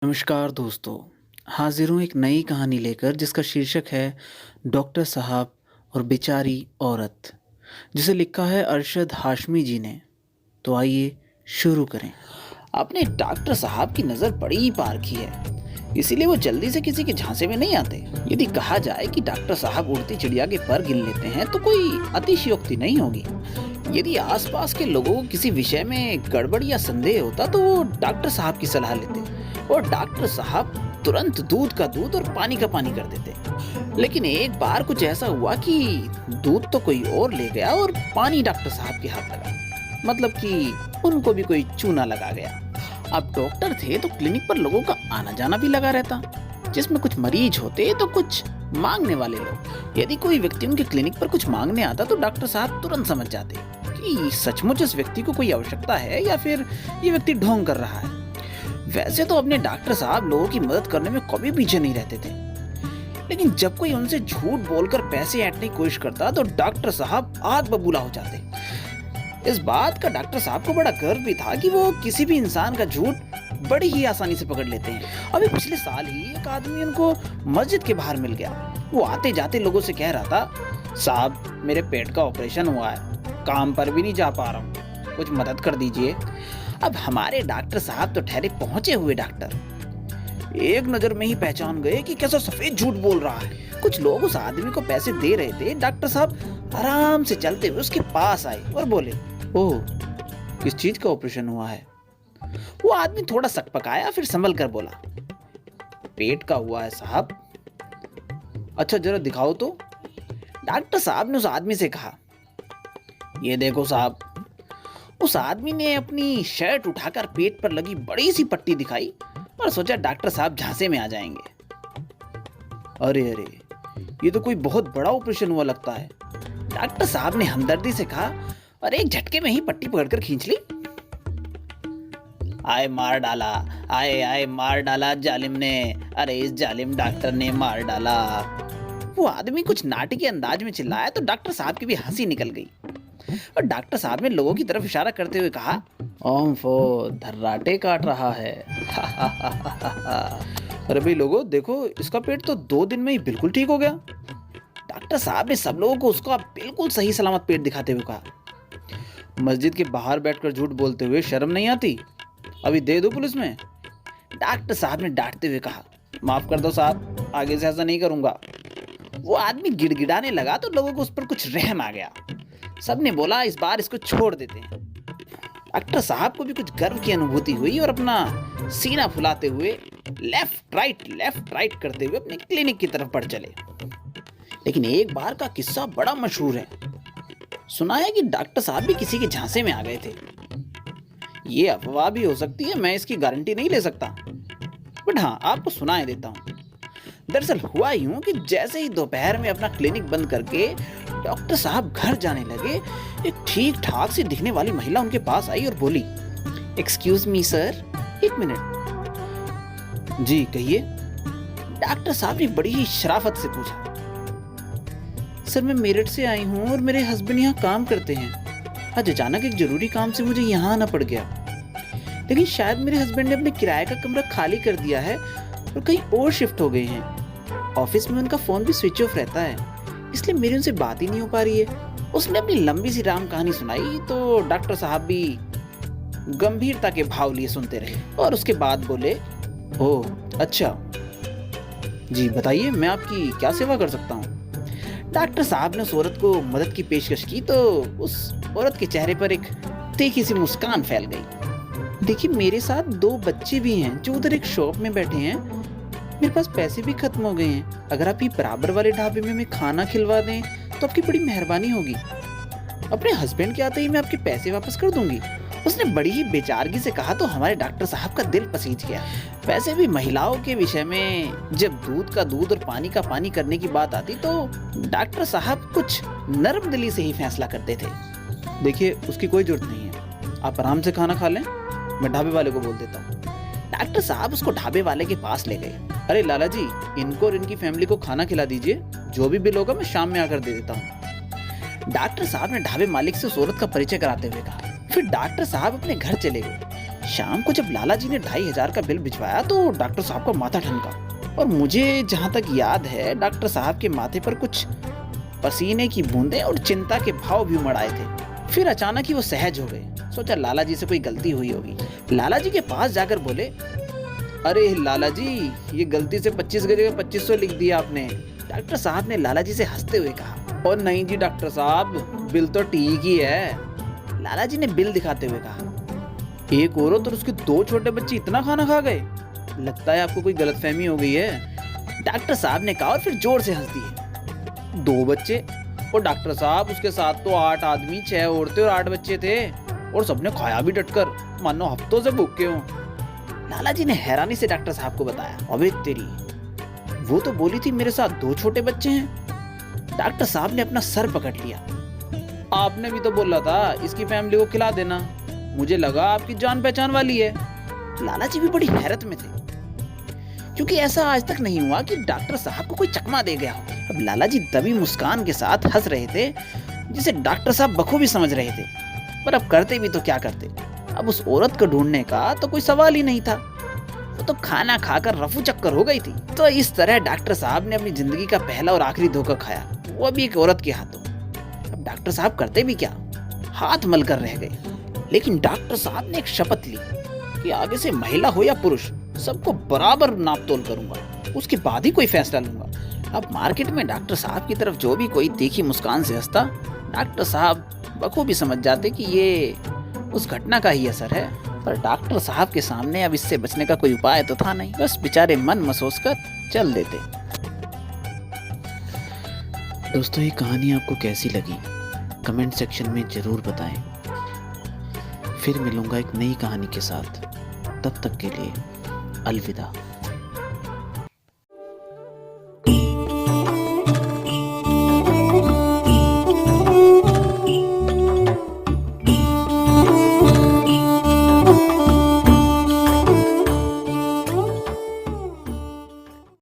नमस्कार दोस्तों। हाजिर हूँ एक नई कहानी लेकर जिसका शीर्षक है डॉक्टर साहब और बेचारी औरत, जिसे लिखा है अरशद हाशमी जी ने। तो आइए शुरू करें। आपने डॉक्टर साहब की नज़र बड़ी पारखी है, इसीलिए वो जल्दी से किसी के झांसे में नहीं आते। यदि कहा जाए कि डॉक्टर साहब उड़ती चिड़िया के पर गिन लेते हैं तो कोई अतिशयोक्ति नहीं होगी। यदि आसपास के लोगों को किसी विषय में गड़बड़ या संदेह होता तो वो डॉक्टर साहब की सलाह लेते और डॉक्टर साहब तुरंत दूध का दूध और पानी का पानी कर देते। लेकिन एक बार कुछ ऐसा हुआ कि दूध तो कोई और ले गया और पानी डॉक्टर साहब के हाथ लगा। मतलब कि उनको भी कोई चूना लगा गया। अब डॉक्टर थे तो क्लिनिक पर लोगों का आना जाना भी लगा रहता, जिसमें कुछ मरीज होते तो कुछ मांगने वाले लोग। यदि कोई व्यक्ति उनके क्लिनिक पर कुछ मांगने आता तो डॉक्टर साहब तुरंत समझ जाते कि सचमुच इस व्यक्ति को कोई आवश्यकता है या फिर ये व्यक्ति ढोंग कर रहा है। वैसे तो अपने डॉक्टर साहब लोगों की मदद करने में कभी पीछे नहीं रहते थे, लेकिन जब कोई उनसे झूठ बोलकर पैसे ऐंठने की कोशिश करता तो डॉक्टर साहब आग बबूला हो जाते। इस बात का डॉक्टर साहब को बड़ा गर्व भी था कि वो किसी भी इंसान का झूठ बड़ी ही आसानी से पकड़ लेते हैं। अभी पिछले साल ही एक आदमी उनको मस्जिद के बाहर मिल गया। वो आते जाते लोगों से कह रहा था, साहब मेरे पेट का ऑपरेशन हुआ है, काम पर भी नहीं जा पा रहा हूँ, कुछ मदद कर दीजिए। अब हमारे डॉक्टर साहब तो ठहरे पहुंचे हुए डॉक्टर एक नजर में ही पहचान गए कि कैसा सफेद झूठ बोल रहा है। कुछ लोग उस आदमी को पैसे दे रहे थे। डॉक्टर साहब आराम से चलते हुए उसके पास आए और बोले, ओह, किस चीज का ऑपरेशन हुआ है? वो आदमी थोड़ा सकपकाया, फिर संभल कर बोला, पेट का हुआ है साहब। अच्छा जरा दिखाओ तो। डॉक्टर साहब ने उस आदमी से कहा, ये देखो साहब। उस आदमी ने अपनी शर्ट उठाकर पेट पर लगी बड़ी सी पट्टी दिखाई और सोचा डॉक्टर साहब झांसे में आ जाएंगे। अरे अरे, ये तो कोई बहुत बड़ा ऑपरेशन हुआ लगता है। डॉक्टर साहब ने हमदर्दी से कहा और एक झटके में ही पट्टी पकड़कर खींच ली। आए मार डाला, आए आए मार डाला जालिम ने, अरे इस जालिम डॉक्टर ने मार डाला। वो आदमी कुछ नाटकीय अंदाज में चिल्लाया तो डॉक्टर साहब की भी हंसी निकल गई और डॉक्टर साहब ने लोगों की तरफ इशारा करते हुए कहा, ओम फो धर्राटे काट रहा है। अरे भाई लोगों देखो, इसका पेट तो 2 दिन में ही बिल्कुल ठीक हो गया। डॉक्टर साहब ने सब लोगों को उसका बिल्कुल सही सलामत पेट दिखाते हुए कहा, मस्जिद के बाहर बैठकर झूठ बोलते हुए शर्म नहीं आती? अभी दे दो पुलिस में। डॉक्टर साहब ने डांटते हुए कहा, माफ कर दो साहब, आगे से ऐसा नहीं करूंगा। वो आदमी गिड़गिड़ाने लगा तो लोगों को उस पर कुछ रहम आ गया। सबने बोला इस बार इसको छोड़ देते हैं। डॉक्टर साहब को भी कुछ गर्व की अनुभूति हुई और अपना सीना फुलाते हुए लेफ्ट राइट करते हुए अपने क्लिनिक की तरफ बढ़ चले। लेकिन एक बार का किस्सा बड़ा मशहूर है। सुना है कि डॉक्टर साहब भी किसी के झांसे में आ गए थे। ये अफवाह भी हो सकती है, मैं इसकी गारंटी नहीं ले सकता, बट हाँ आपको सुनाए देता हूँ। दरअसल हुआ यूं कि जैसे ही दोपहर में अपना क्लिनिक बंद करके डॉक्टर साहब घर जाने लगे, एक ठीक ठाक सी दिखने वाली महिला उनके पास आई और बोली, एक्सक्यूज मी सर, 1 मिनट। जी कहिए। डॉक्टर साहब ने बड़ी ही शराफत से पूछा, सर मैं मेरठ से आई हूँ और मेरे हस्बैंड यहाँ काम करते हैं। आज अचानक एक जरूरी काम से मुझे यहाँ आना पड़ गया, लेकिन शायद मेरे हस्बैंड ने अपने किराए का कमरा खाली कर दिया है और कहीं और शिफ्ट हो गए हैं। ऑफिस में उनका फोन भी स्विच ऑफ रहता है, इसलिए मेरी उनसे बात ही नहीं हो पा रही है। उसने अपनी लंबी सी राम कहानी सुनाई तो डॉक्टर साहब भी गंभीरता के भाव लिए सुनते रहे और उसके बाद बोले, ओह अच्छा, जी बताइए मैं आपकी क्या सेवा कर सकता हूँ। डॉक्टर साहब ने उस औरत को मदद की पेशकश की तो उस औरत के चेहरे पर एक तीखी सी मुस्कान फैल गई। देखिए मेरे साथ 2 बच्चे भी हैं जो उधर एक शॉप में बैठे हैं। मेरे पास पैसे भी खत्म हो गए हैं। अगर आप ये बराबर वाले ढाबे में हमें खाना खिलवा दें तो आपकी बड़ी मेहरबानी होगी। अपने हस्बैंड के आते ही मैं आपके पैसे वापस कर दूंगी। उसने बड़ी ही बेचारगी से कहा तो हमारे डॉक्टर साहब का दिल पसीज गया। वैसे भी महिलाओं के विषय में जब दूध का दूध और पानी का पानी करने की बात आती तो डॉक्टर साहब कुछ नरम दिली से ही फैसला करते थे। देखिए उसकी कोई जरूरत नहीं है, आप आराम से खाना खा लें, मैं ढाबे वाले को बोल देता हूँ। डॉक्टर साहब उसको ढाबे वाले के पास ले गए। अरे लाला जी, इनको और इनकी फैमिली को खाना खिला दीजिए, जो भी बिल होगा मैं शाम में आकर दे देता हूँ। डॉक्टर साहब ने ढाबे मालिक से उस औरत का परिचय कराते हुए कहा। फिर डॉक्टर साहब अपने घर चले गए। शाम को जब लाला जी ने 2,500 का बिल भिजवाया तो डॉक्टर साहब का माथा ठनका और मुझे जहाँ तक याद है डॉक्टर साहब के माथे पर कुछ पसीने की बूंदें और चिंता के भाव भी उमड़ आए थे। फिर अचानक ही वो सहज हो गए। सोचा लाला जी से कोई गलती हुई होगी। लाला जी के पास जाकर बोले, अरे लाला जी, ये गलती से 25 की जगह 2500 लिख दिया आपने। डॉक्टर साहब ने लाला जी से हंसते हुए कहा, और नहीं जी डॉक्टर साहब, बिल तो ठीक ही है। लाला जी ने बिल दिखाते हुए कहा, एक औरत और उसके 2 छोटे बच्चे इतना खाना खा गए? लगता है आपको कोई गलतफहमी हो गई है, डॉक्टर साहब ने कहा और फिर जोर से हंस दिए। 2 बच्चे? और डॉक्टर साहब, उसके साथ तो 8 आदमी, 6 औरतें और 8 बच्चे थे, और सबने खाया भी डटकर, मानो हफ्तों से भूखे हों। लाला जी ने हैरानी से डॉक्टर साहब को बताया, अबे तेरी, वो तो बोली थी मेरे साथ 2 छोटे बच्चे हैं। डॉक्टर साहब ने अपना सर पकड़ लिया। आपने भी तो बोला था इसकी फैमिली को खिला देना, मुझे लगा आपकी जान पहचान वाली है। लाला जी भी बड़ी हैरत में थे, क्योंकि ऐसा आज तक नहीं हुआ कि डॉक्टर साहब को कोई चकमा दे गया हो। अब लाला जी दबी मुस्कान के साथ हंस रहे थे, जिसे डॉक्टर साहब बखूबी समझ रहे थे, पर अब करते भी तो क्या करते। अब उस औरत को ढूंढने का तो कोई सवाल ही नहीं था, वो तो खाना खाकर रफू चक्कर हो गई थी। तो इस तरह डॉक्टर साहब ने अपनी जिंदगी का पहला और आखिरी धोखा खाया, वो भी एक औरत के हाथों। अब डॉक्टर साहब करते भी क्या, हाथ मलकर रह गए। लेकिन डॉक्टर साहब ने एक शपथ ली कि आगे से महिला हो या पुरुष, सबको बराबर नाप तोल करूंगा, उसके बाद ही कोई फैसला लूंगा। अब मार्केट में डॉक्टर साहब की तरफ जो भी कोई तीखी मुस्कान से हंसता, डॉक्टर साहब बखूबी समझ जाते कि ये उस घटना का ही असर है। पर डॉक्टर साहब के सामने अब इससे बचने का कोई उपाय तो था नहीं, बस बेचारे मन मसोस कर चल देते। दोस्तों, ये कहानी आपको कैसी लगी कमेंट सेक्शन में जरूर बताएं। फिर मिलूंगा एक नई कहानी के साथ, तब तक के लिए अलविदा।